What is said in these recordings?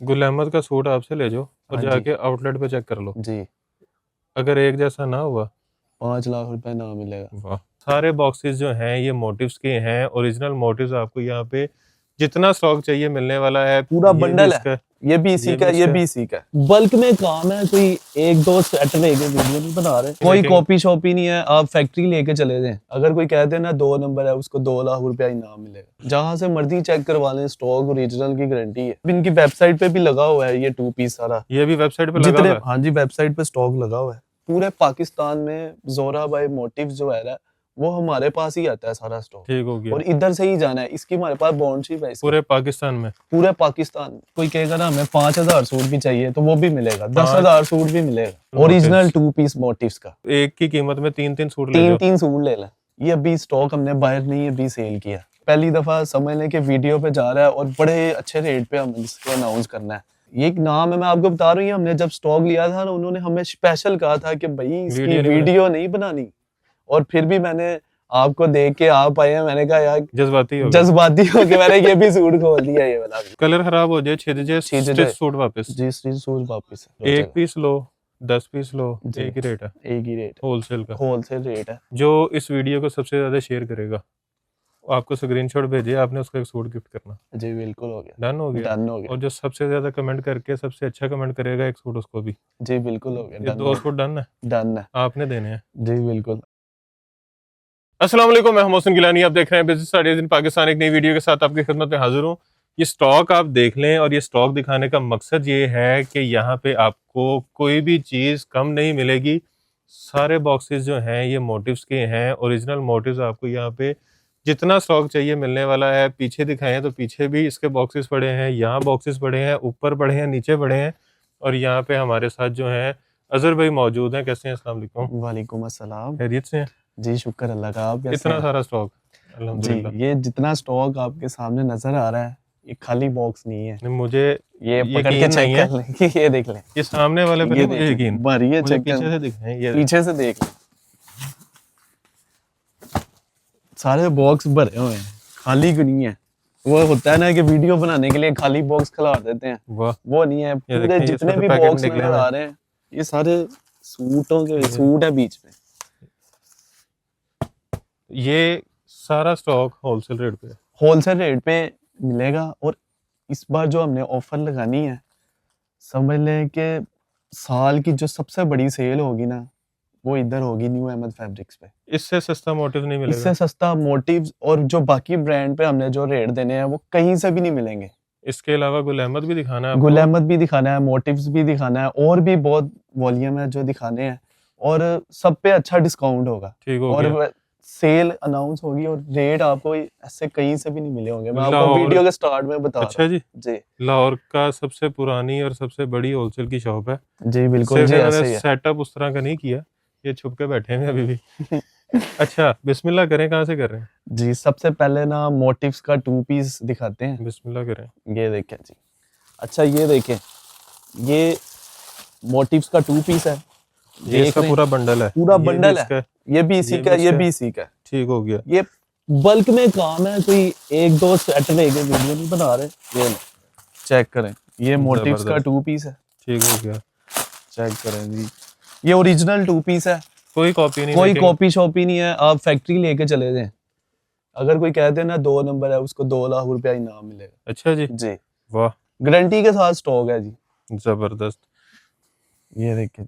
गुल अहमद का सूट आपसे ले जाओ और हाँ जी जाके आउटलेट पे चेक कर लो। जी। अगर एक जैसा ना हुआ 5 लाख रुपए ना मिलेगा। वाह। सारे बॉक्सेस जो हैं ये मोटिव्स के हैं, ओरिजिनल मोटिव्स आपको यहाँ पे जितना स्टॉक चाहिए मिलने वाला है। पूरा ये भी बंडल है, इसका, ये भी इसी ये का, भी ये इसका। भी इसी का। बल्क में काम है, कोई एक दो सेट लेके वीडियो नहीं बना रहे, कोई लेकिन कॉपी शॉपी नहीं है। आप फैक्ट्री लेके चले जाएं, अगर कोई कहते हैं ना 2 नंबर है, उसको 2 लाख रुपया इनाम मिलेगा। जहां से मर्जी चेक करवा लें, स्टॉक ओरिजिनल की गारंटी है। इनकी वेबसाइट पे भी लगा हुआ है ये 2 पीस सारा, ये भी वेबसाइट पे लगा जितने, हुआ है। हाँ जी, वेबसाइट पे स्टॉक लगा हुआ है। पूरे पाकिस्तान में जोरा बाय मोटिव्स जो है ना, वो हमारे पास ही आता है सारा स्टॉक, ठीक हो गया। और इधर से ही जाना है। इसकी हमारे पास बॉन्डशिप है इसकी। पूरे पाकिस्तान में पूरे पाकिस्तान। कोई कहेगा ना हमें 5,000 सूट भी चाहिए तो वो भी मिलेगा, 5 10,000 सूट भी मिलेगा। ओरिजिनल 2 पीस मोटिव्स का एक की कीमत में 3-3 सूट ले तीन जाओ। तीन सूट ले लें। ये अभी स्टॉक हमने बाहर नहीं, अभी सेल किया। पहली दफा समझ लें कि वीडियो पे जा रहा है और बड़े अच्छे रेट पे हम इसको अनाउंस करना है। ये एक नाम है, मैं आपको बता रही हूँ। हमने जब स्टॉक लिया था ना, उन्होंने हमें स्पेशल कहा था कि भाई इसकी वीडियो नहीं बनानी, और फिर भी मैंने आपको देख के आप आए हैं, मैंने कहा यार जज्बाती हो के मैंने ये भी सूट खोल दिया। ये वाला भी कलर खराब हो जाए, छिद जाए, स्टिच सूट वापस। जी, सूट वापस एक पीस लो, 10 पीस लो, जी, एक ही रेट है। एक ही रेट, होलसेल का। होलसेल रेट है। जो इस वीडियो को सबसे ज्यादा शेयर करेगा वो आपको स्क्रीनशॉट भेजे, आपने उसको एक सूट गिफ्ट करना। जी बिल्कुल हो गया, डन हो गया। डन हो गया। और जो सबसे ज्यादा कमेंट करके सबसे अच्छा कमेंट करेगा एक सूट उसको भी। जी बिल्कुल हो गया, ये 2 सूट डन है, डन है, आपने देने हैं। जी बिल्कुल। अस्सलाम वालेकुम, मैं मोहसिन गिलानी, आप देख रहे हैं बिजनेस स्टडीज इन पाकिस्तान। एक नई वीडियो के साथ आपकी खिदमत में हाजिर हूँ। ये स्टॉक आप देख लें, और ये स्टॉक दिखाने का मकसद ये है कि यहाँ पे आपको कोई भी चीज़ कम नहीं मिलेगी। सारे बॉक्सेस जो हैं ये मोटिव्स के हैं, ओरिजिनल मोटिव्स आपको यहाँ पे जितना स्टॉक चाहिए मिलने वाला है। पीछे दिखाएं तो पीछे भी इसके बॉक्सेस पड़े हैं, यहाँ बॉक्सेस पड़े हैं, ऊपर पड़े हैं, नीचे पड़े हैं। और यहाँ पे हमारे साथ जो है अजहर भाई मौजूद हैं। कैसे हैं? अस्सलाम वालेकुम। वालेकुम अस्सलाम। खैरियत से हैं? जी शुक्र अल्लाह का। आप कैसे इतना हैं? सारा स्टॉक जी, अल्हम्दुलिल्लाह। ये जितना स्टॉक आपके सामने नजर आ रहा है, ये खाली बॉक्स नहीं है। मुझे ये पकड़ के यकीन नहीं चेक है, कर लें कि ये देख लें, ये सामने वाले पे ये नहीं मुझे देख यकीन, लें, मारिए मुझे चेक पीछे कर, से दिखाएं। ये पीछे से देख लें। सारे बॉक्स भरे हुए हैं, खाली क्यों नहीं है? वो होता है ना कि वीडियो बनाने के लिए खाली बॉक्स खिला देते हैं, वाह। वो नहीं है। ये पूरे देखें, ये जितने इसमें भी से पैकेट बॉक्स निकले नजर हुए आ रहे हैं, ये सारे सूटों के सूट है बीच में। ये सारा स्टॉक होलसेल रेट पे है। होलसेल रेट पे मिलेगा। और इस बार जो हमने ऑफर लगानी है, समझ लें कि साल की जो सबसे बड़ी सेल होगी ना, वो इधर होगी न्यू अहमद फैब्रिक्स पे। इससे सस्ता मोटिव नहीं मिलेगा। इससे सस्ता मोटिव्स और जो बाकी ब्रांड पे हमने जो रेट देने हैं वो कहीं से भी नहीं मिलेंगे। इसके अलावा गुल अहमद भी दिखाना है गुल आपको। अहमद भी दिखाना है, मोटिव्स भी दिखाना है, और भी बहुत वॉल्यूम है जो दिखाने हैं, और सब पे अच्छा डिस्काउंट होगा। ठीक हो और गया। सेल अनाउंस होगी और रेट आपको ऐसे कहीं से भी नहीं मिले होंगे। मैं आपको लाहौर, वीडियो के स्टार्ट में बता अच्छा रहा हूँ। जी, जी लाहौर का सबसे पुरानी और सबसे बड़ी होलसेल की शॉप है। जी बिल्कुल सिर्फ जी, मैंने ऐसे ही है। सेटअप उस तरह का नहीं किया, ये छुप के बैठे हैं अभी भी। अच्छा, बिस्मिल्लाह करें, कहाँ से कर रहे हैं? जी सबसे पहले ना मोटिव्स का 2 पीस दिखाते हैं। बिस्मिल्लाह करें। ये देखें जी। अच्छा ये देखें, ये मोटिव्स का 2 पीस है। ये इसका पूरा बंडल है, पूरा ये भी बंडल है। इसका, ये भी इसी ये का, भी ये इसका। भी इसी का। ठीक हो गया। ये बल्क में काम है, कोई एक दो सेट लेके वीडियो नहीं बना रहे। ये चेक करें, ये मोटिव्स का 2 पीस है। ठीक हो गया। चेक करें जी, ये ओरिजिनल 2 पीस है, कोई कॉपी नहीं, कोई कॉपी शॉपी नहीं है। आप फैक्ट्री लेके चले जाएं, अगर कोई कहते हैं ना 2 नंबर है, उसको 2 लाख रुपया इनाम मिलेगा। अच्छा जी, जी वाह, गारंटी के साथ स्टॉक है जी। जबरदस्त। ये देखें,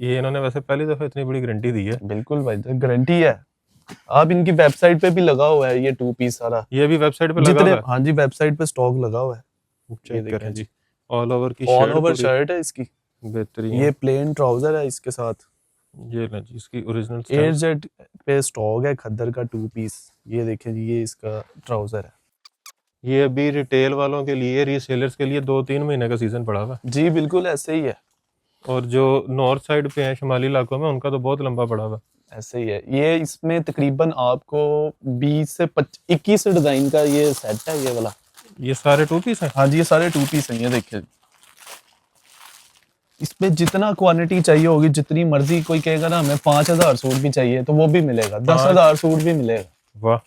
ये इन्होंने वैसे पहली दफा इतनी बड़ी गारंटी दी है। बिल्कुल भाई, गारंटी है। आप इनकी वेबसाइट पे भी लगा हुआ है ये 2 पीस सारा। ये भी वेबसाइट पे लगा जितने, हुआ है। हाँ जी, वेबसाइट पे स्टॉक लगा हुआ है। चेक करें जी, ऑल ओवर की ऑल शर्ट, ओवर पूरी शर्ट है इसकी। बेहतरीन। ये प्लेन ट्राउजर है इसके साथ। ये ना जी इसकी ओरिजिनल एयर जेट पे स्टॉक है खद्दर का 2 पीस। ये देखें जी, ये इसका ट्राउजर है। ये अभी रिटेल वालों के लिए, रीसेलर्स के लिए 2-3 महीने का सीजन पड़ा हुआ है। जी बिल्कुल ऐसे ही है। और जो नॉर्थ साइड पे हैं, शुमाली इलाकों में, उनका तो बहुत लंबा पड़ा हुआ है। ऐसे ही है। ये इसमें तकरीबन आपको 20 से 21 डिजाइन का ये सेट है, ये वाला। ये सारे 2 पीस हैं। हाँ जी, ये सारे 2 पीस हैं। ये देखिए, इसमें जितना क्वांटिटी चाहिए होगी, जितनी मर्जी, कोई कहेगा ना हमें 5,000 सूट भी चाहिए तो वो भी मिलेगा, 10,000 सूट भी मिलेगा। वाह,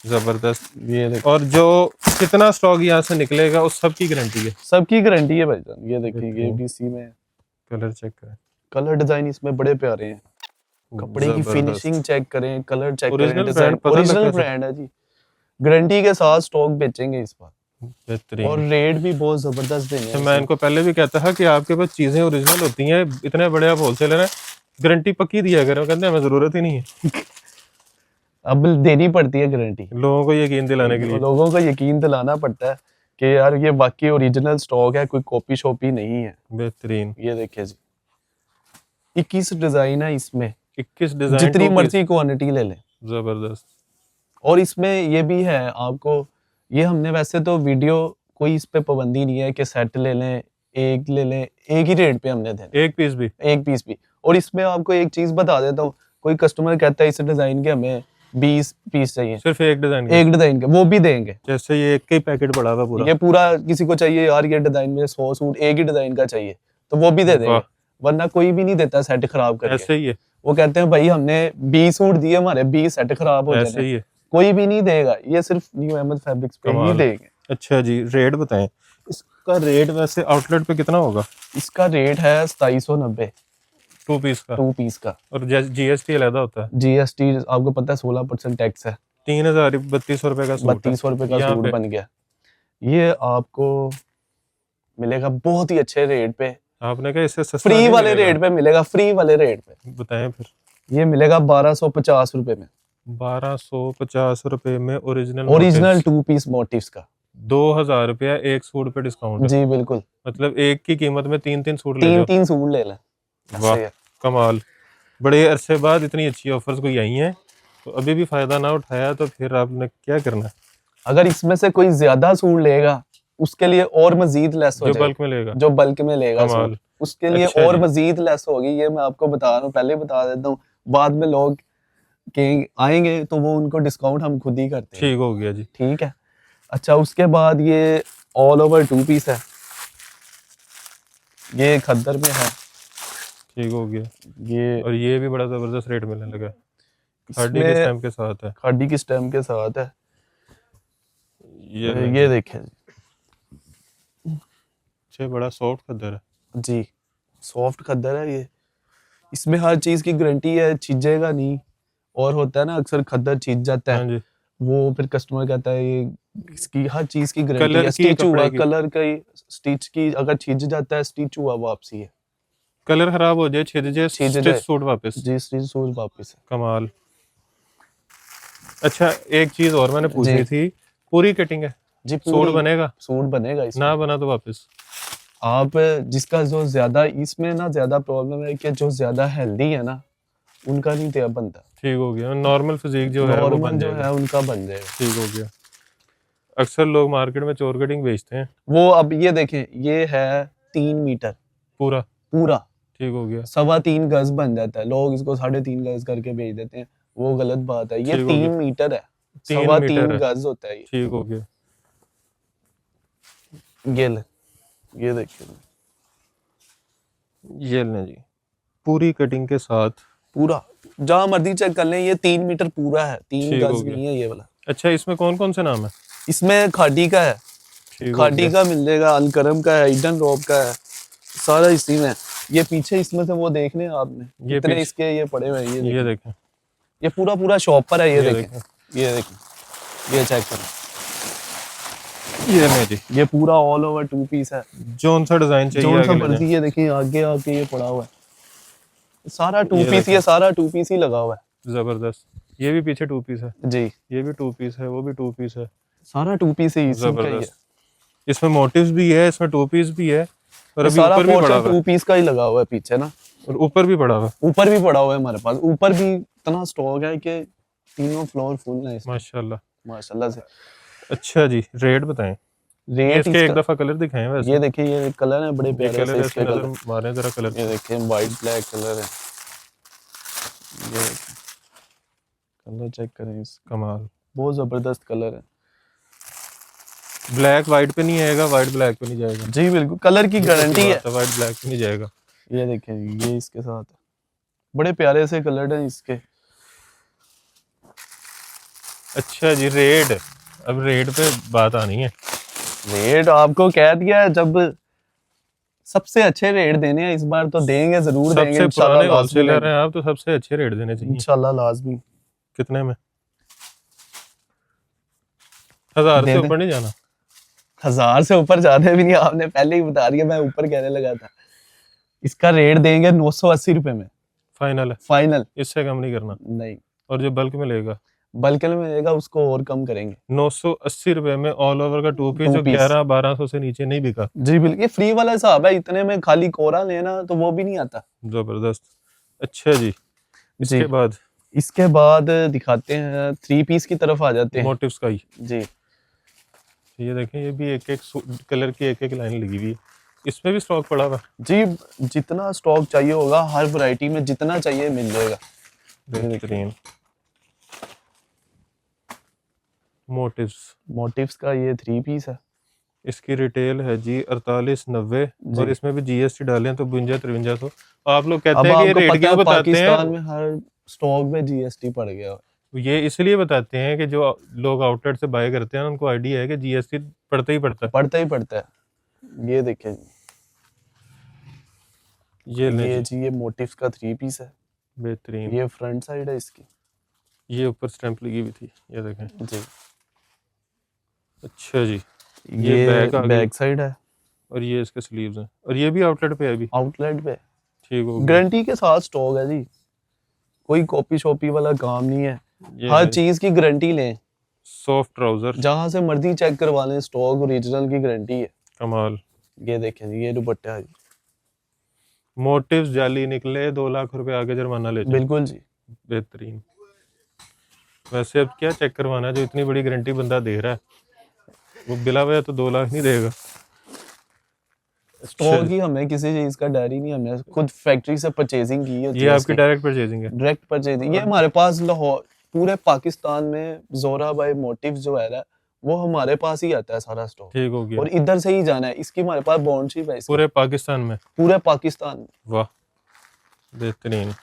जबरदस्त। ये देखो, और जो कितना स्टॉक यहाँ से निकलेगा उस सब की गारंटी है। सबकी गारंटी है भाईजान। ये देखिए, ये बेहतरीन। भी इसी में कलर चेक करें, कलर डिजाइन इसमें बड़े प्यारे हैं। कपड़े की जबरदस्त। फिनिशिंग चेक करें, कलर चेक करें, ओरिजिनल डिजाइन ब्रांड पता ओरिजिनल लगता है। ब्रांड है जी। गारंटी के साथ स्टॉक बेचेंगे इस बार, और बेहतरीन। रेट भी बहुत जबरदस्त देने तो हैं मैं इसमें। इनको पहले भी कहता था कि आपके पास चीजें ओरिजिनल होती हैं, इतने बड़े आप होलसेलर हैं, गारंटी पक्की दिया करें। कहते हैं हमें जरूरत ही नहीं है। अब देनी पड़ती है गारंटी, लोगों को यकीन दिलाने के लिए। लोगों को यकीन दिलाना पड़ता है कि यार ये बाकी ओरिजिनल स्टॉक है, कोई कॉपी शॉपी नहीं है। बेहतरीन। ये देखिए जी, 21 डिजाइन है इसमें, 21 डिजाइन, जितनी 2 पीस। मर्जी क्वांटिटी ले लें। जबरदस्त। और इसमें ये भी है आपको, ये हमने वैसे तो वीडियो कोई इस पे पाबंदी नहीं है कि सेट ले लें, एक ले लें, एक ही रेट पे हमने देना, एक पीस भी। एक पीस भी। और इसमें आपको एक चीज बता देता हूँ, कोई कस्टमर कहता है इस डिजाइन के हमें 20 पीस चाहिए, सिर्फ एक डिजाइन का। एक डिजाइन के वो भी देंगे। जैसे ये एक का ही पैकेट पड़ा हुआ पूरा। ये पूरा किसी को चाहिए यार, ये डिजाइन में 100 सूट एक ही डिजाइन का चाहिए, तो वो भी दे देंगे। वाह। वरना कोई भी नहीं देता सेट खराब करके। ऐसे ही है, वो कहते हैं भाई हमने 20 सूट दिए, हमारे 20 सेट खराब हो ऐसे जाए, ही है। कोई भी नहीं देगा। ये सिर्फ न्यू अहमद फैब्रिक्स पे ही कमाल। देंगे। अच्छा जी, रेट बताएं। इसका रेट वैसे आउटलेट पे कितना होगा? इसका रेट है 2790 2 पीस का। 2 पीस का। और जीएसटी अलग होता है। जीएसटी आपको पता है 16% टैक्स है। 3200 रुपए का सूट है। 3200 रुपए का यहाँ सूट पे बन गया। ये आपको मिलेगा बहुत ही अच्छे रेट पे, आपने कहा इससे सस्ता फ्री नहीं वाले मिलेगा? रेट पे मिलेगा, फ्री वाले रेट पे। बताएं फिर। ये मिलेगा 1250 रुपए में, 1250 रुपए में ओरिजिनल ओरिजिनल 2 पीस मोटिव्स का। 2000 रुपया एक सूट पे डिस्काउंट है। जी बिल्कुल, मतलब एक की कीमत में 3-3 सूट ले तीन जाओ। तीन सूट ले लें। वाह, ऐसे है। कमाल। बड़े अरसे बाद इतनी अच्छी ऑफर्स कोई आई हैं, तो अभी भी फायदा ना उठाया तो फिर आपने क्या करना है? अगर इसमें से कोई ज्यादा सूट लेगा उसके लिए और मजीद लेस हो जो जाएगी। बल्क में लेगा। जो बल्क में लेगा कमाल। सूट, उसके लिए अच्छा और जी। मजीद लेस होगी। ये मैं आपको बता रहा हूँ, पहले बता देता हूँ, बाद में लोग के आएंगे तो वो उनको डिस्काउंट हम खुद ही करते हैं। ठीक हो गया जी। ठीक है। अच्छा, उसके बाद ये ऑल ओवर 2 पीस है, ये खद्दर में है। ठीक हो गया। ये और ये भी बड़ा जबरदस्त रेट मिलने लगा है। खाड़ी के इसमें स्टैम्प के साथ है। खाड़ी की स्टैम्प के साथ है। ये ये देखें अच्छा, बड़ा सॉफ्ट खद्दर है। जी, सॉफ्ट खद्दर है ये। इसमें हर चीज की गारंटी है, छिजेगा नहीं। और होता है ना अक्सर खद्दर छिज जाता हाँ है, जी। वो फिर कस्टमर कहता है ये, इसकी हर चीज की गारंटी कलर है। की, स्टिच हुआ कपड़े की। कलर का, स्टिच की अगर छिज जाता है, स्टिच हुआ वापसी है। कलर खराब हो जाए, छिद जाए, छिद स्टिच जाए। सूट वापस। जी, स्टिच सूट वापस है। कमाल। अच्छा, एक चीज और मैंने पूछनी जी। थी, पूरी कटिंग है? जी, सूट पूरी बनेगा? सूट बनेगा इसमें। ना बना तो वापस। आप जिसका जो ज्यादा, इसमें ना ज्यादा प्रॉब्लम है कि जो ज्यादा हेल्दी है ना उनका नहीं तैयार बनता। ठीक हो गया। नॉर्मल फिजिक जो है वो नॉर्मल बन जो जाएगा। है उनका बन जाएगा। ठीक हो गया। अक्सर लोग मार्केट में चोर कटिंग बेचते हैं। वो अब ये देखें, ये है 3 मीटर पूरा। पूरा, ठीक हो गया। 3.25 गज बन जाता है। लोग इसको 3.5 गज करके बेच देते हैं, वो गलत बात है। ये ठीक हो 3 गया। मीटर है, 3 मीटर 3.25 है। गज होता है ठीक हो गया। ये ले, ये देखिए ये लें जी, पूरी कटिंग के साथ। पूरा, जहां मर्जी चेक कर लें, ये 3 मीटर पूरा है, 3 ठीक हो गज गया। नहीं है ये वाला। अच्छा, इसमें कौन कौन से नाम है? इसमें खाड़ी का है, ठीक हो खाड़ी गया। का मिल जाएगा, अलकरम का है, ईडन रॉब का है, सारा इसी में है। ये पीछे इसमें से वो देख लें आपने, ये इतने पीछे- इसके ये पड़े हुए हैं। ये ये देखें, देखें। ये पूरा पूरा शॉप पर है। ये ये देखें, ये देखें, ये चेक करें, ये लें जी। ये पूरा ऑल ओवर 2 पीस है। जोन सा डिजाइन चाहिए जो सा आगे ले मर्जी, जाएं। ये देखिए आगे आके ये पड़ा हुआ है, सारा 2 ये पीस, देखें। ये सारा 2 पीस ही लगा हुआ है। जबरदस्त। ये भी पीछे 2 पीस है, जी, ये भी 2 पीस है, वो भी 2 पीस है। सारा 2 पीस ही इसी का ही है। जबरदस्त। इसमें मोटिव्स भी है, इसमें 2 पीस भी है, और ये अभी सारा ऊपर भी पड़ा पोर्शन हुआ है। 2 पीस का ही लगा हुआ है पीछे ना, और ऊपर भी पड़ा हुआ है। ऊपर भी पड़ा हुआ है हमारे पास। ऊपर भी इतना स्टॉक है कि तीनों फ्लोर फुल है इसमें, माशाल्लाह। माशाल्लाह से। अच्छा जी, रेट बताएं। ये रेट इसके एक इसका, दफा कलर दिखाएं वैसे। ये देखिए, ये कलर है बड़े ये प्यारे कलर से है, इसके इसमें कलर। नजर मारें जरा कलर। ये देखिए वाइट ब्लैक कलर है, ये देखिए, कलर चेक करें इस, कमाल। बहुत जबरदस्त कलर है। ब्लैक वाइट पे नहीं आएगा, वाइट ब्लैक पे नहीं जाएगा। जी बिल्कुल, कलर की गारंटी है। वाइट ब्लैक पे नहीं जाएगा। ये देखिए, ये इसके साथ है, बड़े प्यारे से कलर हैं इसके। अच्छा जी, रेट, अब रेट पे बात आनी है। रेट आपको कह दिया है, जब सबसे अच्छे रेट देने हैं इस बार तो देंगे, जरूर देंगे सबसे इंशाल्लाह, पुराने लाजमी होलसेलर देंगे हैं आप, तो सबसे अच्छे रेट देने चाहिए। इंशाल्लाह, लाजमी कितने में? 1000 दे से दें। ऊपर नहीं जाना। 1000 से ऊपर जाने भी नहीं, आपने पहले ही बता दिया, मैं ऊपर कहने लगा था। इसका रेट देंगे 980 रुपए में, फाइनल है, फाइनल। इससे कम नहीं करना। नहीं, और जो बल्क में लेगा बल्क में मिलेगा उसको और कम करेंगे। 980 रुपए में ऑल ओवर का 2 पीस, टू जो पीस 1100-1200 से नीचे नहीं बिका। जी बिल्कुल, ये फ्री वाला हिसाब है, इतने में खाली कोरा लेना तो वो भी नहीं आता। जबरदस्त। अच्छा जी, जी, इसके बाद इसके बाद दिखाते हैं 3 पीस की तरफ आ जाते हैं। मोटिव्स का ही, जी, ये देखें, ये भी एक एक कलर की एक एक लाइन लगी हुई है। इसमें भी स्टॉक पड़ा हुआ है। जी जितना स्टॉक चाहिए होगा, हर वैरायटी में जितना चाहिए मिल जाएगा। बेहतरीन मोटिव्स। मोटिव्स का ये 3 पीस है इसकी रिटेल है जी 4890, जी। और इसमें भी जीएसटी डालें तो 52-5300। आप लोग कहते अब हैं कि ये आपको रेट पता क्यों है बताते पाकिस्तान हैं? में हर स्टॉक में जीएसटी पड़ गया। ये इसलिए बताते हैं कि जो लोग आउटलेट से बाय करते हैं उनको आइडिया है कि जीएसटी पड़ता ही पड़ता है। पड़ता ही पड़ता है। ये देखिए जी, ये ले ये जी, जी ये मोटिव्स का 3 पीस है। बेहतरीन। ये फ्रंट साइड है इसकी। ये ऊपर स्टैंप लगी हुई थी, ये देखें। जी, अच्छा जी, ये बैक आ गई, बैक साइड है, और ये इसके स्लीव्स हैं, और ये भी आउटलेट पे है अभी। आउटलेट पे ठीक हो गया। गारंटी के साथ स्टॉक है जी, कोई कॉपी शॉपी वाला काम नहीं है। ये हर है चीज की गारंटी लें, सॉफ्ट ट्राउजर, जहां से मर्जी चेक करवा लें, स्टॉक ओरिजिनल की गारंटी है। कमाल। ये देखें जी, ये दुपट्टा है जी। मोटिव्स जाली निकले 2 लाख रुपए आगे जुर्माना ले जाओ। बिल्कुल जी। बेहतरीन। वैसे अब क्या चेक करवाना है, जो इतनी बड़ी गारंटी बंदा दे रहा है, वो बिला वजह तो 2 लाख नहीं देगा। स्टॉक ही हमें किसी चीज का डर ही नहीं, हमने खुद फैक्ट्री से परचेजिंग की होती ये है। आपकी डायरेक्ट परचेजिंग है? डायरेक्ट परचेजिंग, ये हमारे पास लाहौर, पूरे पाकिस्तान में जोरा बाय मोटिव्स जो है ना, वो हमारे पास ही आता है सारा स्टॉक, ठीक हो गया। और इधर से ही जाना है। इसकी हमारे पास बॉन्डशिप है, पूरे पाकिस्तान में? पूरे पाकिस्तान में। वाह, बेहतरीन।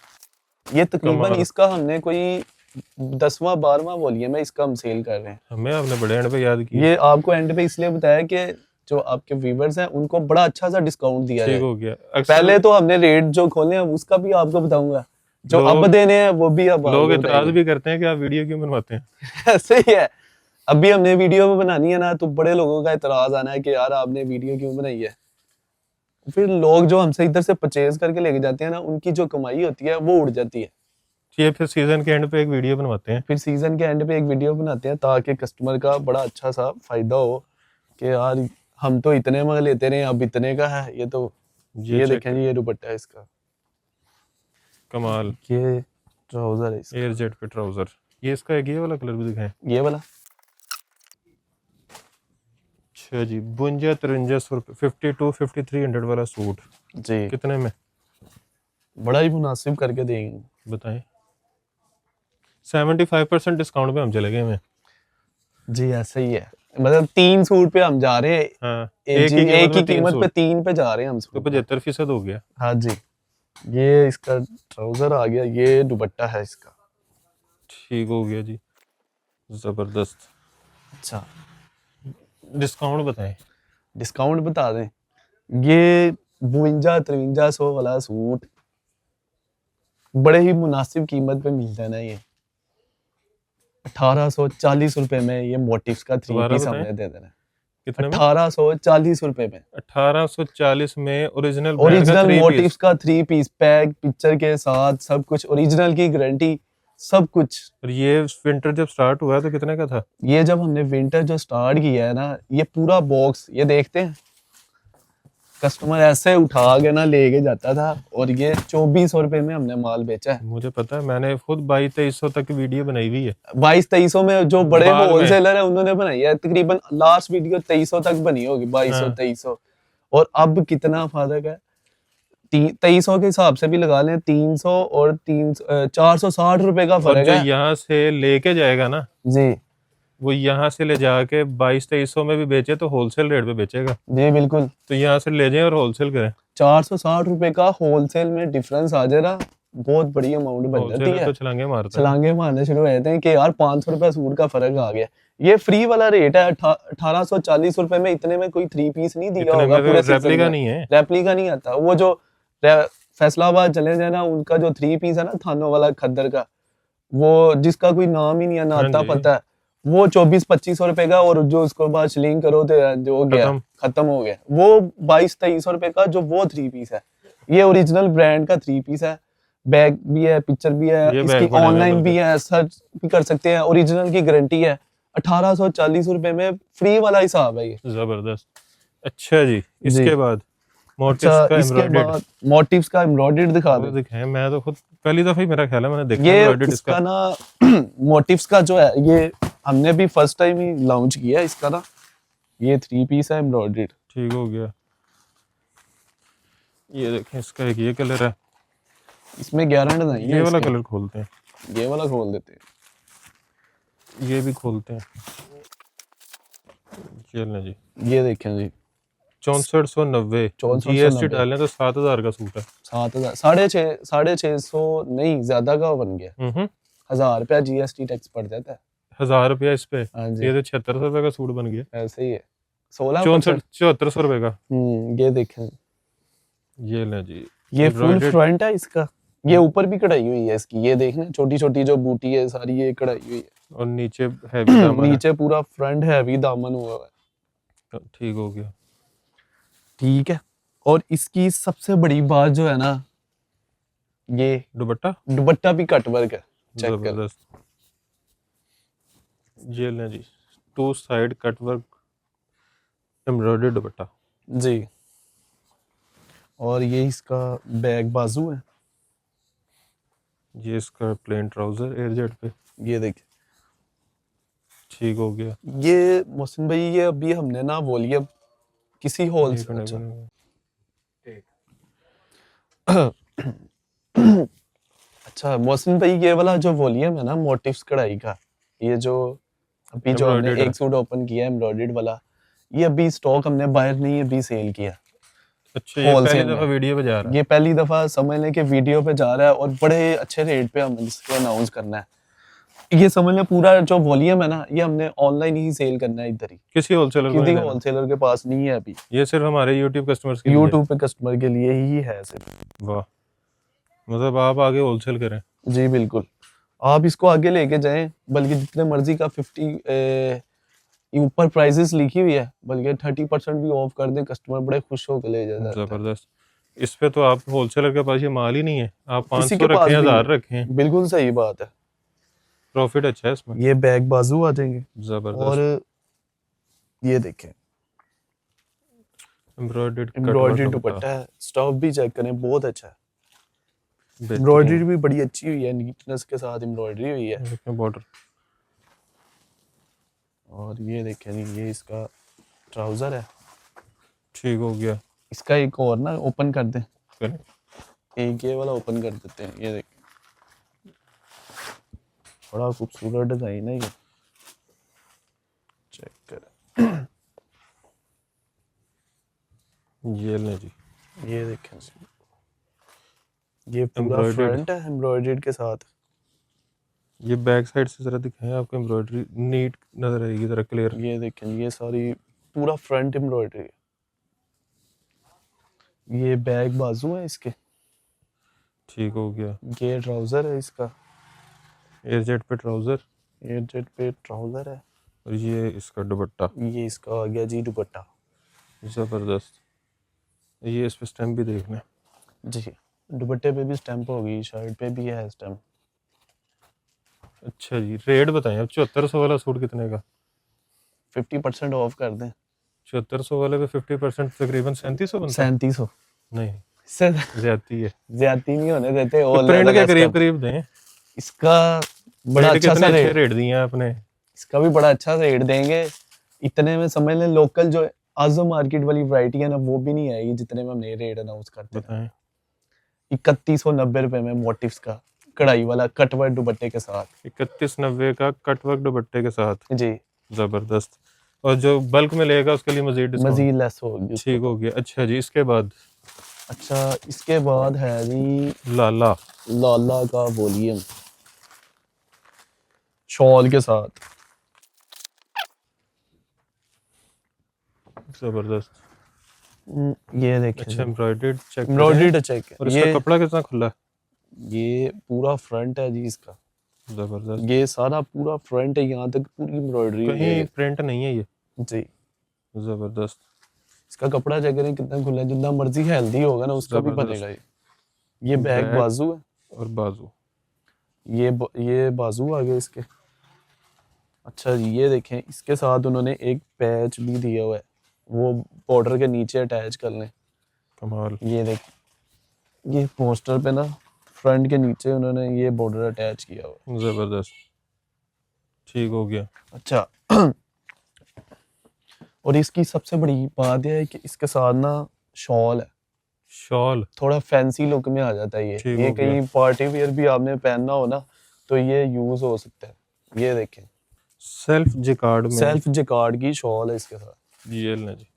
ये तकरीबन कमाल। इसका हमने कोई 10वां 12वां वॉल्यूम है इसका, हम सेल कर रहे हैं। हमें आपने बड़े एंड पे याद किया। ये आपको एंड पे इसलिए बताया कि जो आपके व्यूअर्स हैं उनको बड़ा अच्छा सा डिस्काउंट दिया ठीक जाए। हो गया। पहले तो हमने रेट जो खोले हैं उसका भी आपको बताऊंगा, जो अब देने हैं वो भी अब लोग आपको इतराज बताएंगे। भी करते हैं कि आप वीडियो क्यों बनवाते हैं। ऐसे ही है, अभी हमने वीडियो बनानी है ना, तो बड़े लोगों का इतराज आना है कि यार आपने वीडियो क्यों बनाई है। फिर लोग जो हमसे इधर से परचेज करके लेके जाते हैं ना, उनकी जो कमाई होती है वो उड़ जाती है। ये फिर सीजन के एंड पे एक वीडियो बनवाते हैं। फिर सीजन के एंड पे एक वीडियो बनाते हैं ताकि कस्टमर का बड़ा अच्छा सा फायदा हो कि यार हम तो इतने में लेते रहे, अब इतने का है। ये तो ये check देखें जी, ये दुपट्टा है इसका, कमाल। ये ट्राउजर है इसका, एयर जेट पे ट्राउजर। ये इसका एक ये वाला कलर भी दिखाएं। ये वाला। अच्छा जी, 52-5300 रुपये, 52-5300 वाला सूट जी कितने में? बड़ा ही मुनासिब करके देंगे। बताएं। 75% डिस्काउंट पे हम चले गए हैं। जी ऐसा ही है, मतलब 3 सूट पे हम जा रहे हैं। हाँ, एक ही कीमत पे सूट, 3 पे जा रहे हैं हम तो सूट। 75% हो गया। हाँ जी, ये इसका ट्राउजर आ गया, ये दुपट्टा है इसका। ठीक हो गया जी, जबरदस्त। अच्छा, डिस्काउंट बताएं। डिस्काउंट बता दें, ये 52-5300 वाला सूट बड़े ही मुनासिब कीमत पे मिलता है ना, ये 1840 रुपए में ये मोटिव्स का 3 दोबारा पीस बताएं। हमने दे देना है। कितने में? 1840 रुपए में 1840 में ओरिजिनल ओरिजिनल मोटिव्स का 3 पीस, पैक पिक्चर के साथ, सब कुछ ओरिजिनल की गारंटी, सब कुछ। और ये विंटर जब स्टार्ट हुआ तो कितने का था? ये जब हमने विंटर जो स्टार्ट किया है ना, ये पूरा बॉक्स, ये देखते हैं कस्टमर ऐसे उठा के ना लेके जाता था, और ये 2400 रुपए में हमने माल बेचा है। मुझे पता है, मैंने खुद 2200-2300 तक की वीडियो बनाई हुई है। 2200-2300 में जो बड़े बाद में। होलसेलर है उन्होंने बनाई है, तकरीबन लास्ट वीडियो 2300 तक बनी होगी, 2200-2300। और अब कितना फर्क है, 2300 के हिसाब से भी लगा लें, 300 और 460 रुपए का और फर्क जो है यहाँ से लेके जाएगा ना, जी। वो यहाँ से ले जाके 2200-2300 में भी बेचे तो होलसेल रेट पे बेचेगा। जी बिल्कुल, तो यहाँ से ले जाएं और होलसेल करें। 460 रुपए का होलसेल में डिफरेंस आ जाएगा, बहुत बड़ी अमाउंट बन जाती होलसेलर है। तो छलांगे मारते हैं। छलांगे मारने शुरू हो जाते हैं कि यार 500 रुपए सूट का फर्क आ गया। ये फ्री वाला रेट है 1840 रुपए में, इतने में कोई 3 पीस नहीं दिया इतने होगा में पूरे तो सीजन रेप्लिका में। नहीं है। रेप्लिका नहीं आता। वो जो फैसलाबाद चले जाए ना, उनका जो 3 पीस है ना थानों वाला खद्दर का, वो जिसका कोई नाम ही नहीं है ना हाँ आता जी। पता है, वो 24-25 रुपए का, और जो उसको बाद शिलिंग करो तो जो हो गया खत्म। खत्म हो गया। वो 22-23 रुपए का जो वो 3 पीस है, ये ओरिजिनल ब्रांड का 3 पीस है। बैग भी है, पिक्चर भी है, ये इसकी बैग बड़े हैं ऑनलाइन भी बल्कि। है, सर्च भी कर सकते हैं, ओरिजिनल की गारंटी है। 1840 रुपए में फ्री वाला हिसाब है ये। जबरदस्त। अच्छा जी, जी। इसके बाद मोटिव्स अच्छा, का इसके एम्ब्रॉयडर्ड बाद मोटिव्स का एम्ब्रॉयडर्ड दिखा वो दो। दिखाएं। मैं तो खुद पहली दफा ही मेरा ख्याल है मैंने देखा ये एम्ब्रॉयडर्ड इसका इसका। ना मोटिव्स का जो है, ये हमने भी फर्स्ट टाइम ही लॉन्च किया है इसका ना। ये 3 पीस है एम्ब्रॉयडर्ड। ठीक हो गया। ये देखें, इसका एक ये कलर है। इसमें 11 डिजाइन ये है वाला इसके। कलर खोलते हैं, ये वाला खोल देते हैं। ये भी खोलते हैं। चलना जी। ये देखें जी, 6490 6490 जीएसटी डालें तो 7000 का सूट है। 7000, 650 नहीं ज्यादा का बन गया। 1000 रुपया जीएसटी टैक्स पड़ जाता है। 1000 रुपया इस पे। हाँ जी, ये तो 7600 रुपए का सूट बन गया। ऐसे ही है। 16%। 7400 रुपए का। ये देखें, ये ले जी। ये फुल Embroidered- फ्रंट है इसका। ये ऊपर भी कढ़ाई हुई है इसकी, ये देखना छोटी छोटी जो बूटी है सारी, ये कढ़ाई हुई है। और नीचे हैवी दामन है। नीचे पूरा फ्रंट है, अभी दामन हुआ है। ठीक हो गया। ठीक है। और इसकी सबसे बड़ी बात जो है ना, ये दुपट्टा दुपट्टा भी कट वर्क है। चेक कर। जबरदस्त। ये ले जी, 2 side cut work embroidered dupatta. जी। और ये इसका बैक बाजू है। ये इसका प्लेन ट्राउजर एयर जेट पे। ये देखिए, ठीक हो गया। ये मोहसिन भाई, ये अभी हमने ना वॉल्यूम किसी हॉल एक से। मिनट, अच्छा मोहसिन भाई, ये वाला जो वॉल्यूम है ना मोटिव्स कढ़ाई का, ये जो अभी जो हमने Embroidered एक सूट ओपन किया है एम्ब्रॉयडर्ड वाला, ये अभी स्टॉक हमने बाहर नहीं अभी सेल किया। अच्छा, ये पहली Wholesale दफा में। वीडियो पे जा रहा है। ये पहली दफा समझ लें कि वीडियो पे जा रहा है, और बड़े अच्छे रेट पे हम इसको अनाउंस करना है। ये समझ लें पूरा जो वॉल्यूम है ना, ये हमने ऑनलाइन ही सेल करना है इधर ही। किसी होलसेलर को किसी नहीं देना। होलसेलर के पास नहीं है अभी। ये सिर्फ हमारे यूट्यूब कस्टमर्स के लिए। यूट्यूब पे कस्टमर के लिए ही है सिर्फ। वाह, मतलब आप आगे होलसेल करें। जी बिल्कुल, आप इसको आगे लेके जाएं, बल्कि जितने मर्जी का 50 ऊपर प्राइसेस लिखी हुई है, बल्कि 30% भी ऑफ कर दें, कस्टमर बड़े खुश होकर ले जाता है। जबरदस्त। इस पे तो आप होलसेलर के पास ये माल ही नहीं है। आप किसी 500 के पास रखें, भी 1000 नहीं। रखें, बिल्कुल सही बात है। प्रॉफिट अच्छा है इसमें। ये बैक बाजू आ जाएंगे। जबरदस्त। और ये देखें, एम्ब्रॉयडरी दुपट्टा है। स्टॉक भी चेक करें, बहुत अच्छा है। एम्ब्रॉयडरी भी बड़ी अच्छी हुई है, नीटनेस के साथ एम्ब्रॉयडरी हुई है। बॉर्डर। और ये देखें जी, ये इसका ट्राउजर है। ठीक हो गया। इसका एक और ना ओपन कर दें, करें। एक ये वाला ओपन कर देते हैं। ये देखें, बड़ा खूबसूरत डिजाइन है ये। चेक करें, ये ले जी। ये देखें, ये पूरा Embroidered। फ्रंट है एम्ब्रॉयडर्ड के साथ। ये बैक साइड से जरा दिखाएं, आपको एम्ब्रॉयडरी नीट नजर आएगी, जरा क्लियर। ये देखें, ये सारी पूरा फ्रंट एम्ब्रॉयडरी है। ये बैक बाजू है इसके। ठीक हो गया। ये ट्राउजर है इसका। एयर जेट पे ट्राउजर। ये जेट पे ट्राउजर है। और ये इसका दुपट्टा। ये इसका आ गया जी दुपट्टा। जबरदस्त। ये इस पे स्टैम्प भी देखना। जी, दुपट्टे पे भी स्टैंप होगी, शर्ट पे भी है स्टैंप। अच्छा जी, रेट बताएं अब। 7400 वाला सूट कितने का? 50% ऑफ कर दें। 7400 वाले पे 50% तकरीबन 3700 बनता है। 3700 नहीं, इससे ज्यादती है। ज्यादा नहीं होने देते। तो और प्रिंट के लगा करीब स्टैंप। करीब दें। इसका बड़ा प्रिंट अच्छा कितने सा अच्छे रेट, रेट दिए हैं आपने। इसका भी बड़ा अच्छा रेट देंगे। इतने में समझ लें लोकल जो आजम मार्केट वाली वैरायटी है ना, वो भी नहीं आएगी जितने में हमने रेट अनाउंस करते हैं। बताएं। 3190 रुपए में मोटिव्स का कढ़ाई वाला कटवर्क दुपट्टे के साथ। 3190 का कटवर्क दुपट्टे के साथ। जी, जबरदस्त। और जो बल्क में लेगा उसके लिए मजीद डिस्काउंट। मजीद लेस होगी। ठीक हो गया। अच्छा जी, इसके बाद अच्छा इसके बाद है जी लाला। लाला का वॉल्यूम शॉल के साथ। जबरदस्त। ये देखें अच्छा एम्ब्रॉयडर्ड चेक एम्ब्रॉयडर्ड चेक है और इसका ये। कपड़ा कितना खुला है? ये पूरा फ्रंट है जी इसका। जबरदस्त। ये सारा पूरा फ्रंट है, यहाँ तक पूरी एम्ब्रॉयडरी हुई कहीं है प्रिंट नहीं है ये? जी। जबरदस्त। इसका कपड़ा चेक करें कितना खुला है, जितना मर्जी हेल्दी होगा ना उसका भी जबरदस्त। बनेगा ये बैक बाजू है और बाजू। ये बाजू आ गए इसके। अच्छा जी ये देखें इसके साथ उन्होंने एक पैच भी दिया हुआ है, वो बॉर्डर के नीचे अटैच कर लें। कमाल। ये देखें ये पोस्टर पे ना फ्रंट के नीचे उन्होंने ये बॉर्डर अटैच किया हुआ है। जबरदस्त। ठीक हो गया। अच्छा और इसकी सबसे बड़ी बात यह है कि इसके साथ ना शॉल है, शॉल। थोड़ा फैंसी लुक में आ जाता है ठीक ये हो गया। कहीं पार्टी वियर भी आपने पहनना हो ना तो ये यूज हो सकता है। ये देखें सेल्फ जिकार्ड में। सेल्फ जिकार्ड की शॉल है इसके साथ, ये लें जी।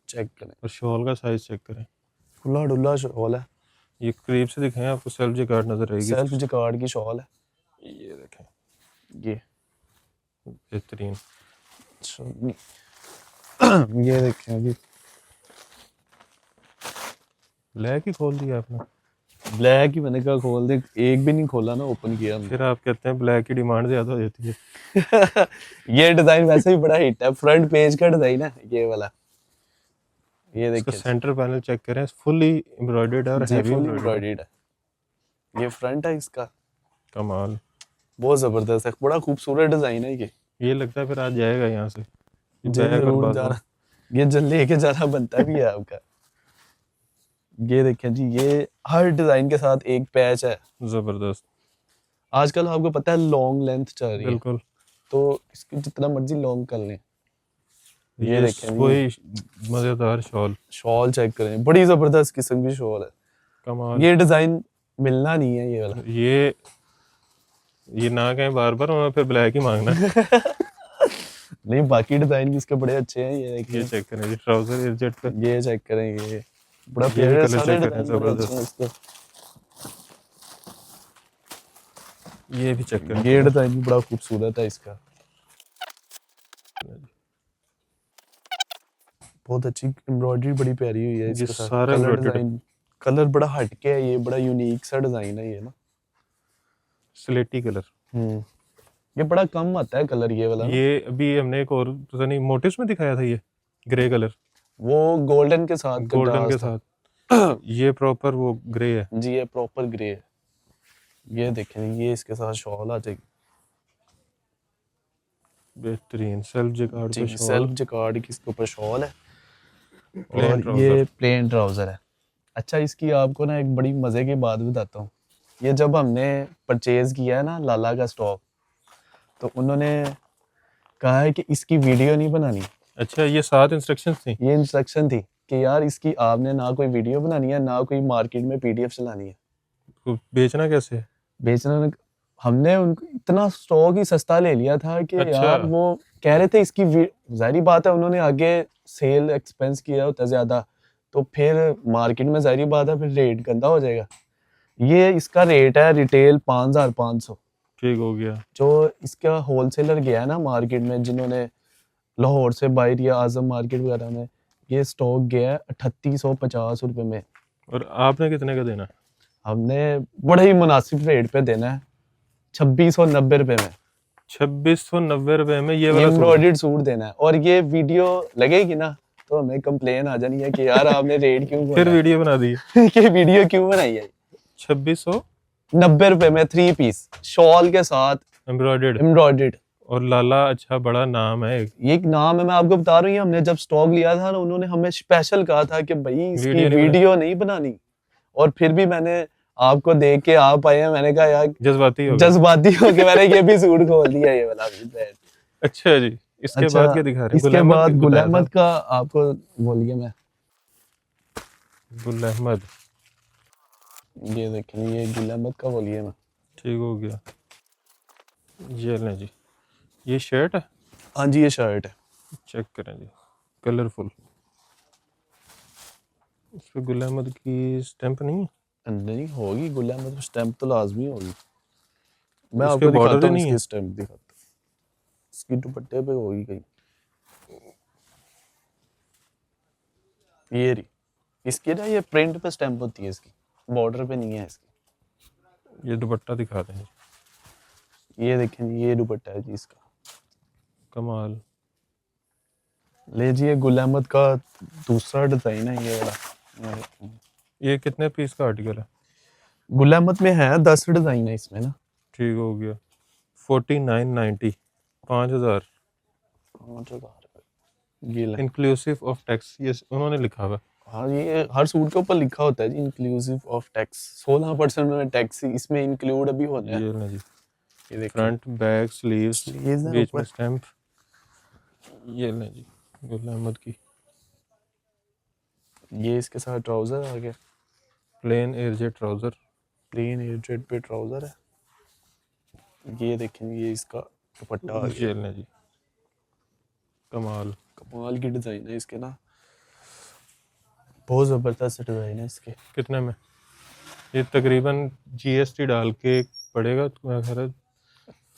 चेक करें और शॉल का साइज चेक करें। खुला डुल्ला शॉल है, ये करीब से दिखाएं आपको सेल्फ जिकार्ड नजर आएगी। सेल्फ जिकार्ड की शॉल है ये देखें ये। बेहतरीन। अच्छा, ये देखें अभी ब्लैक ही खोल दिया आपने? ब्लैक ही मैंने कहा खोल दे, एक भी नहीं खोला ना ओपन किया हमने। फिर आप कहते हैं ब्लैक की डिमांड ज्यादा हो जाती है। ये डिजाइन वैसे ही बड़ा हिट है, फ्रंट पेज का डिजाइन है ये वाला। ये इसका देखिए सेंटर पैनल चेक करें, फुली एम्ब्रॉयडर्ड है और जी हैवी फुल एम्ब्रॉयडर्ड। एम्ब्रॉयडर्ड है। ये फ्रंट है इसका, कमाल। बहुत जबरदस्त है, बड़ा खूबसूरत डिजाइन है ये लगता है फिर आज जाएगा यहाँ से ये जी बैक और जरूर बाजू। जाना, ये जल लेके जाना बनता भी है आपका। ये देखें जी ये हर डिजाइन के साथ एक पैच है। जबरदस्त। आजकल आपको पता है लॉन्ग लेंथ चल रही है, बिल्कुल। तो इसकी जितना मर्जी लॉन्ग कर लें। ये ये देखें जी वही मजेदार शॉल। शॉल चेक करें, बड़ी जबरदस्त किस्म की शॉल है। कमाल। ये डिजाइन मिलना नहीं है ये वाला। ये ना कहें बार बार, हमें फिर ब्लैक ही मांगना है। नहीं बाकी डिजाइन भी इसके बड़े अच्छे हैं। ये ये देखिए चेक करें जी ट्राउजर एयरजेट पे। ये चेक करें, ये बड़ा ये भी प्यारा कलर सारे चेक करें, डिजाइन बड़े अच्छे हैं इसके। ये भी चेक करें। ये डिजाइन भी बड़ा खूबसूरत है इसका, बहुत अच्छी एम्ब्रॉयडरी बड़ी प्यारी हुई है ये इसके साथ। सारा कलर embroidered डिजाइन कलर बड़ा हटके है, ये बड़ा यूनिक सा डिजाइन है ये ना। स्लेटी कलर। ये बड़ा कम आता है कलर ये वाला ना। ये अभी हमने एक और पता नहीं मोटिव्स में दिखाया था, ये ग्रे कलर वो गोल्डन के साथ गोल्डन के कंट्रास्ट साथ। ये प्रॉपर वो ग्रे है। था जी, ये प्रॉपर ग्रे है। ये देखें ये इसके साथ शॉल आ जाएगी बेहतरीन सेल्फ जिकार्ड पे जी, शॉल। सेल्फ जिकार्ड की इसके ऊपर शॉल है प्लेन और ट्राउजर। ये प्लेन ट्राउजर है। अच्छा इसकी आपको ना एक बड़ी मजे की बात बताता हूँ। ये जब हमने परचेज किया है ना लाला का स्टॉक, तो उन्होंने कहा है कि इसकी वीडियो नहीं बनानी। अच्छा ये 7 इंस्ट्रक्शंस थी। ये इंस्ट्रक्शन थी कि यार इसकी आपने ना कोई वीडियो बनानी है ना कोई मार्केट में पीडीएफ चलानी है। तो बेचना कैसे है? बेचना हमने उनको इतना स्टॉक ही सस्ता ले लिया था कि अच्छा। यार वो कह रहे थे इसकी जाहिर बात है उन्होंने आगे सेल एक्सपेंस किया होता ज्यादा, तो फिर मार्केट में जाहिर बात है फिर रेट गंदा हो जाएगा। ये इसका रेट है रिटेल 5500। ठीक हो गया। जो इसका होलसेलर गया है ना मार्केट में, जिन्होंने लाहौर से बाहर या आजम मार्केट वगैरह में, ये स्टॉक गया है 3850 रुपये में। और आपने कितने का देना? हमने बड़े ही मुनासिब रेट पे देना है 2690 रुपये में। 2690 रुपए में ये वाला सूट? एम्ब्रॉयडर्ड सूट देना है। और ये वीडियो लगेगी ना तो हमें कंप्लेन आ जानी है कि यार आपने रेट क्यों फिर बोला वीडियो बना दी कि वीडियो क्यों बनाई है। 2690 रुपए में 3 पीस शॉल के साथ एम्ब्रॉयडर्ड। एम्ब्रॉयडर्ड। और लाला अच्छा बड़ा नाम है। ये एक नाम है, मैं आपको बता रही हूँ। हमने जब स्टॉक लिया था ना उन्होंने हमें स्पेशल कहा था कि भाई इसकी वीडियो नहीं बनानी, और फिर भी मैंने आपको देख के आप आए हैं, मैंने कहा यार जज्बाती हो के मैंने ये भी सूट खोल दिया ये वाला भी ब्रांड। अच्छा जी इसके अच्छा, बाद क्या दिखा रहे हैं? इसके बाद गुल अहमद का आपको बोलिए मैं। गुल अहमद। ये देखें ये गुल अहमद का बोलिए मैं। ठीक हो गया। ये लें जी, ये शर्ट है। हाँ जी ये शर्ट है। चेक करें जी, कलरफुल। इस पे गुल अहमद की स्टैंप नहीं है, नहीं होगी गुल अहमद स्टैंप तो लाजमी होगी। मैं इसके आपको बॉर्डर दिखाता ही हूँ, नहीं इसकी है। स्टैंप दिखाता हूँ, इसकी दुपट्टे पे होगी कहीं। ये रही इसकी ना, ये प्रिंट पे स्टैंप होती है इसकी, बॉर्डर पे नहीं है इसकी। ये दुपट्टा दिखा दें जी। ये देखें जी, ये दुपट्टा है जी इसका। कमाल। ले जी, ये गुल अहमद का दूसरा डिजाइन है ये वाला। ये कितने पीस का आर्टिकल है? गुल अहमद में है 10 डिजाइन है इसमें ना। ठीक हो गया। 4990, 5000 ये ले। इंक्लूसिव ऑफ टैक्स, ये उन्होंने लिखा हुआ है। हाँ, ये हर सूट के ऊपर लिखा होता है जी, इंक्लूसिव ऑफ टैक्स। 16% में टैक्स इसमें इंक्लूड अभी होना है। ये ना जी, ये देखिए, फ्रंट बैक स्लीव्स, स्लीव्स है बीच में ऊपर। स्टैंप। ये ना जी गुल अहमद की ये इसके साथ ट्राउजर आ गया, plain air jet trouser. Plain air jet पे ट्राउजर है। ये देखें, ये इसका दुपट्टा आ गया। ये ना जी कमाल। कमाल की डिजाइन है इसके ना, बहुत जबरदस्त डिजाइन है इसके। कितने में? ये तकरीबन जीएसटी डाल के पड़ेगा तुम्हें खैर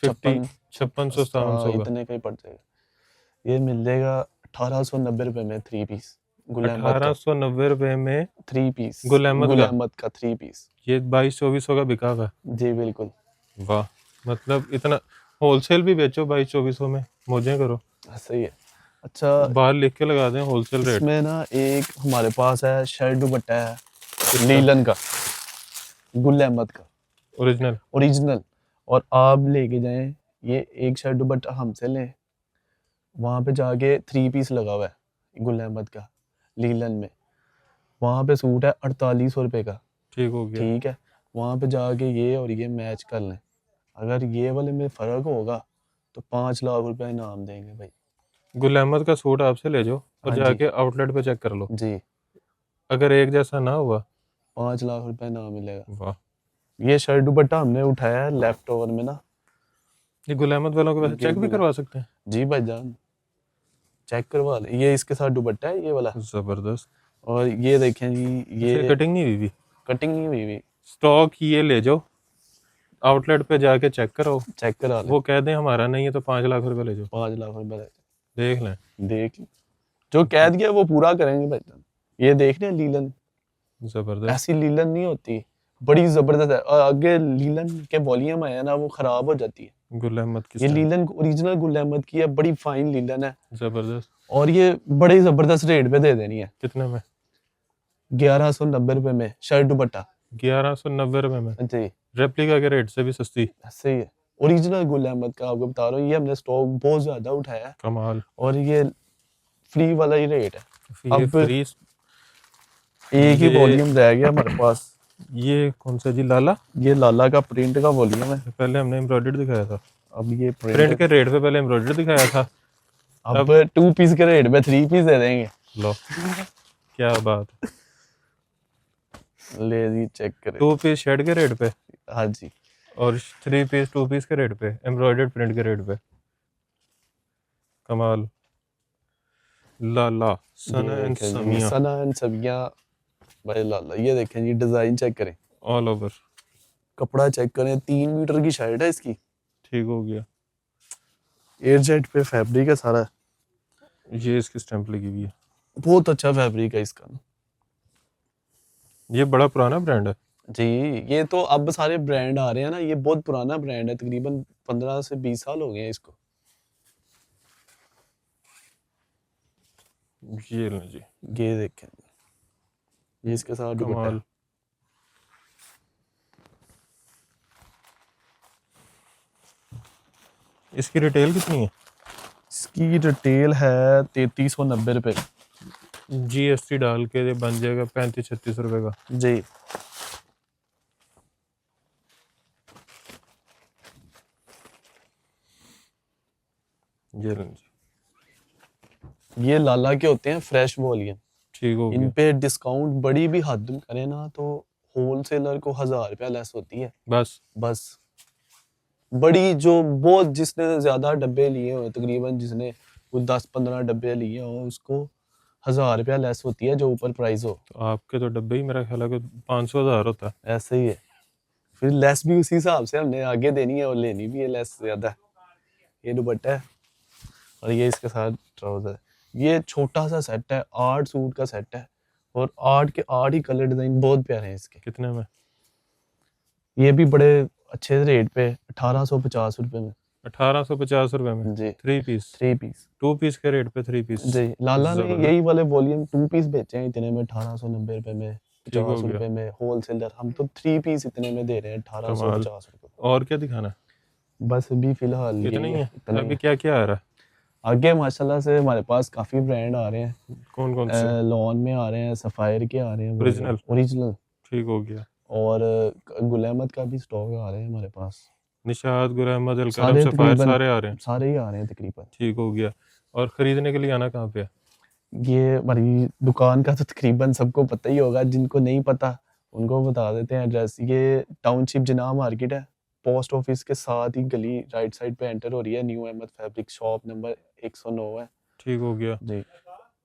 50, 5600 का। इतने का ही पड़ जाएगा। ये मिल जाएगा 1890 रुपए में 3 पीस गुल अहमद का। 1890 रुपए में 3 पीस गुल अहमद का। अहमद का 3 पीस। ये 2200-2400 का बिका हुआ है। जी बिल्कुल। वाह, मतलब इतना होलसेल भी बेचो 2200-2400 में, मौजें करो। सही है। अच्छा, बाहर लिख के लगा दें होलसेल रेट। इसमें ना एक हमारे पास है शर्ट दुपट्टा है लीलन का, गुल अहमद का ओरिजिनल। ओरिजिनल। और आप लेके जाएं, ये एक शर्ट दुपट्टा हमसे लें, वहाँ पे जाके 3 पीस लगा हुआ है गुल अहमद का लीलन में, वहाँ पे सूट है 4800 रुपये का। ठीक हो गया। ठीक है, वहाँ पे जाके ये और ये मैच कर लें, अगर ये वाले में फ़र्क होगा तो 5 लाख रुपए इनाम देंगे भाई। गुल अहमद का सूट आपसे ले जाओ और हाँ जी। जाके आउटलेट पे चेक कर लो, जी, अगर एक जैसा ना हुआ 5 लाख रुपए इनाम मिलेगा। वाह। ये शर्ट दुपट्टा हमने उठाया है लेफ्ट ओवर में ना। ये गुल अहमद वालों को वैसे चेक भी करवा सकते हैं? जी भाईजान, चेक करवा ले। ये इसके साथ दुपट्टा है ये वाला। जबरदस्त। और ये देखें जी, ये कटिंग नहीं हुई भी, कटिंग नहीं हुई हुई। स्टॉक ये ले जाओ, आउटलेट पे जाके चेक करो, चेक करा ले। वो कह दें हमारा नहीं है तो 5 लाख रुपए ले जाओ, 5 लाख रुपए देख लें। देख ली। जो कह दिया वो पूरा करेंगे भाईजान। ये देख रहे हैं लीलन, जबरदस्त। ऐसी लीलन नहीं होती, बड़ी जबरदस्त है। और आगे लीलन के वॉल्यूम आया ना, वो खराब हो जाती है। गुल अहमद की ये stamp. Linen original Gul Ahmed की है, बड़ी फाइन लीलन है। जबरदस्त। और ये बड़े जबरदस्त रेट पे दे देनी है। कितने में? 1190 रुपए में शर्ट दुपट्टा। 1190 रुपए में, जी, रेप्लिका के रेट से भी सस्ती। सही है। ओरिजिनल गुल अहमद का आपको बता रहा हूँ, ये हमने स्टॉक बहुत ज्यादा उठाया है कमाल। और ये फ्री वाला ही रेट है। ये अब फ्री। एक ही ये- वॉल्यूम रह गया हमारे पास। ये कौन सा जी? लाला। ये लाला का प्रिंट का वॉल्यूम है। पहले हमने एम्ब्रॉयडर्ड दिखाया था, अब ये प्रिंट के रेट पे पहले एम्ब्रॉयडर्ड दिखाया था। अब 2 पीस के रेट में 3 पीस दे देंगे। लो क्या बात है। ले जी, चेक करें। 2 पीस शर्ट के रेट पे हाँ जी, और 3 पीस 2 पीस के रेट पे, एम्ब्रॉयडर्ड प्रिंट के रेट पे। कमाल। लाला सना एंड समिया सना एंड सबिया भाई लाला। ये देखें जी, डिजाइन चेक करें, ऑल ओवर। कपड़ा चेक करें। 3 मीटर की शर्ट है इसकी, ठीक हो गया। एयरजेट पे फैब्रिक है सारा। ये इसकी स्टैंप लगी हुई है। बहुत अच्छा फैब्रिक है इसका। ये बड़ा पुराना ब्रांड है जी, ये तो अब सारे ब्रांड आ रहे हैं ना, ये बहुत पुराना ब्रांड है, तकरीबन 15 से 20 साल हो गए हैं इसको। ये लो जी, ये देखें, ये इसके साथ दुपट्टा कमाल। है। इसकी रिटेल कितनी है? इसकी रिटेल है 3390 रुपए। जीएसटी डाल के ये बन जाएगा 35-36 रुपए का। जी, ये लो जी, ये लाला के होते हैं फ्रेश वॉल्यूम। ठीक हो इन गया। पे डिस्काउंट बड़ी भी हद करें ना तो होलसेलर को 1000 रुपया लेस होती है बस बस। बड़ी जो बहुत, जिसने ज्यादा डब्बे लिए हो, तकरीबन जिसने कुछ 10-15 डब्बे लिए हो, उसको 1000 रुपया लेस होती है जो ऊपर प्राइस हो। तो आपके तो डब्बे ही मेरा ख्याल है कि 500,000 होता है। ऐसे ही है, फिर लेस भी उसी हिसाब से हमने आगे देनी है और लेनी भी है लेस ज्यादा। ये दुपट्टा है और ये इसके साथ ट्राउजर। ये छोटा सा सेट है, 8 सूट का सेट है और 8 के 8 ही कलर डिजाइन बहुत प्यारे हैं इसके। कितने में? ये भी बड़े अच्छे रेट पे 1850 रुपए में। 1850 रुपए में जी 3 पीस, 3 पीस 2 पीस के रेट पे 3 पीस। जी। लाला ने जबरदस्त। यही वाले वॉल्यूम 2 पीस बेचे हैं इतने में 1890 रुपए में, ठीक हो 50 गया। रुपए में होलसेलर। हम तो 3 पीस इतने में दे रहे हैं कमाल। 1850 रुपए। और क्या दिखाना है? बस अभी फिलहाल इतना ही यही है? है, इतना ही अभी है। क्या क्या आ रहा है? आगे माशाल्लाह से हमारे पास काफी ब्रांड आ रहे हैं। कौन कौन से? लॉन में आ रहे हैं, सफायर के आ रहे हैं, ओरिजिनल? ओरिजिनल। ठीक हो गया। और गुल अहमद का भी स्टॉक आ रहे हैं हमारे पास। निशात, गुल अहमद, अलकरम, सारे सफायर तकरीबन सारे आ रहे हैं। सारे ही आ रहे हैं तकरीबन। ठीक हो गया। और खरीदने के लिए आना कहाँ पे है? ये हमारी दुकान का तो तकरीबन सबको पता ही होगा, जिनको नहीं पता उनको बता देते हैं एड्रेस। ये टाउनशिप जिनाह मार्केट है, पोस्ट ऑफिस के साथ ही गली राइट साइड पे एंटर हो रही है। New Ahmad fabric shop number 109 है ठीक हो गया। जी।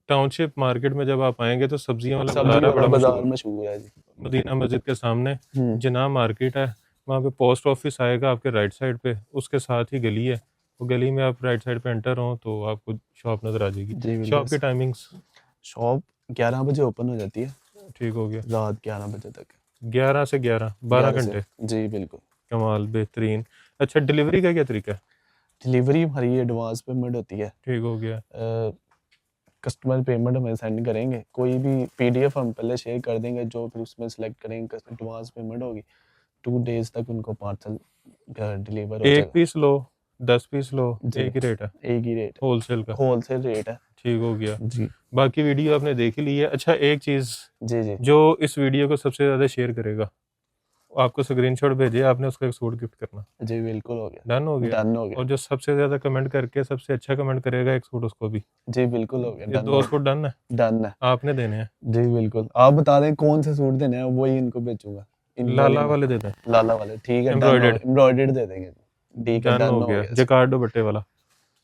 टाउनशिप मार्केट में जब आप आएंगे तो सब्जियों वाला सब्जी बाजार है, वाला बड़ा बाजार मशहूर। मशहूर है जी। मदीना मस्जिद के सामने जिनाह मार्केट है, वहाँ पे पोस्ट ऑफिस आएगा आपके राइट साइड पे, उसके साथ ही गली है। वो गली में आप राइट साइड पे एंटर हो तो आपको शॉप नजर आ जाएगी। जी शॉप की टाइमिंग्स? शॉप 11 बजे ओपन हो जाती है, ठीक हो गया। रात 11 बजे तक। 11 से 11, 12 11 से घंटे। जी बिल्कुल। कमाल, बेहतरीन। अच्छा, डिलीवरी का क्या तरीका है? डिलीवरी हमारी एडवांस पेमेंट होती है। ठीक हो गया। कस्टमर पेमेंट हमें सेंड करेंगे, कोई भी पीडीएफ हम पहले शेयर कर देंगे, जो फिर उसमें सेलेक्ट करेंगे एडवांस पेमेंट होगी। 2 डेज तक उनको पार्सल डिलीवर हो एक जाएगा। पीस लो, 10 पीस लो, जी। एक ही रेट है एक ही रेट, होलसेल का? होलसेल रेट है ठीक हो गया। जी। बाकी वीडियो आपने देख ही ली है। अच्छा, एक चीज़, जी जी जो इस वीडियो को सबसे ज़्यादा शेयर करेगा आपको स्क्रीनशॉट भेजे, आपने उसका एक सूट गिफ्ट करना। जी बिल्कुल हो गया, डन हो गया। डन हो गया। और जो सबसे ज़्यादा कमेंट करके सबसे अच्छा कमेंट करेगा, एक सूट उसको भी। जी बिल्कुल हो गया, ये डन 2 सूट डन है, डन है आपने देने हैं। जी बिल्कुल। आप बता दें कौन से सूट देने हैं, वही इनको बेचूंगा। लाला वाले दे दें, लाला वाले, ठीक है। Embroidered। एम्ब्रॉयडर्ड दे देंगे, ठीक है, डन हो गया। जकार्डो बट्टे वाला।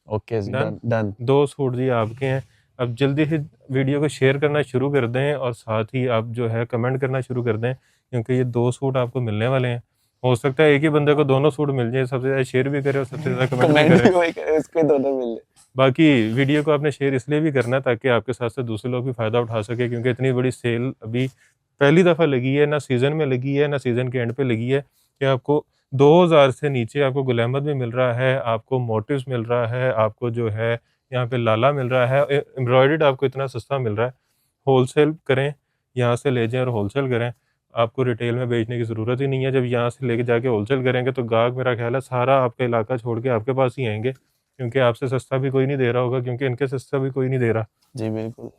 ओके जी, डन। डन। 2 सूट जी आपके हैं। अब जल्दी ही वीडियो को शेयर करना शुरू कर दें और साथ ही आप जो है कमेंट करना शुरू कर दें, क्योंकि ये 2 सूट आपको मिलने वाले हैं। हो सकता है एक ही बंदे को दोनों सूट मिल जाए, सबसे ज़्यादा शेयर भी करे और सबसे ज़्यादा कमेंट भी करे। वही करे, उसको दोनों मिल जाए। बाकी वीडियो को आपने शेयर इसलिए भी करना है ताकि आपके साथ साथ दूसरे लोग भी फ़ायदा उठा सके, क्योंकि इतनी बड़ी सेल अभी पहली दफ़ा लगी है, ना सीज़न में लगी है ना सीज़न के एंड पे लगी है, कि आपको 2000 से नीचे आपको गुल अहमद भी मिल रहा है, आपको मोटिव्स मिल रहा है, आपको जो है यहाँ पे लाला मिल रहा है, एम्ब्रॉयडर्ड आपको इतना सस्ता मिल रहा है। होलसेल करें, यहाँ से ले जाएं और होलसेल करें, आपको रिटेल में बेचने की ज़रूरत ही नहीं है। जब यहाँ से लेके जाके होलसेल करेंगे तो गाहक, मेरा ख्याल है, सारा आपका इलाका छोड़ के आपके पास ही आएंगे, क्योंकि आपसे सस्ता भी कोई नहीं दे रहा होगा, क्योंकि इनके सस्ता भी कोई नहीं दे रहा। जी बिल्कुल।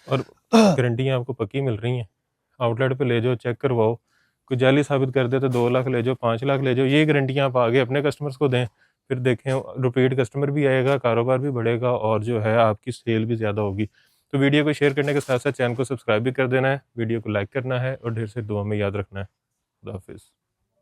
और गारंटियाँ आपको पक्की मिल रही हैं। आउटलेट पे ले जाओ, चेक करवाओ, कोई जाली साबित कर दे तो 2 लाख ले जाओ, 5 लाख ले जाओ, ये गारंटियाँ आप आगे अपने कस्टमर्स को दें, फिर देखें रिपीट कस्टमर भी आएगा, कारोबार भी बढ़ेगा और जो है आपकी सेल भी ज़्यादा होगी। तो वीडियो को शेयर करने के साथ साथ चैनल को सब्सक्राइब भी कर देना है, वीडियो को लाइक करना है और ढेर से दुआ में याद रखना है। खुदा हाफिज़।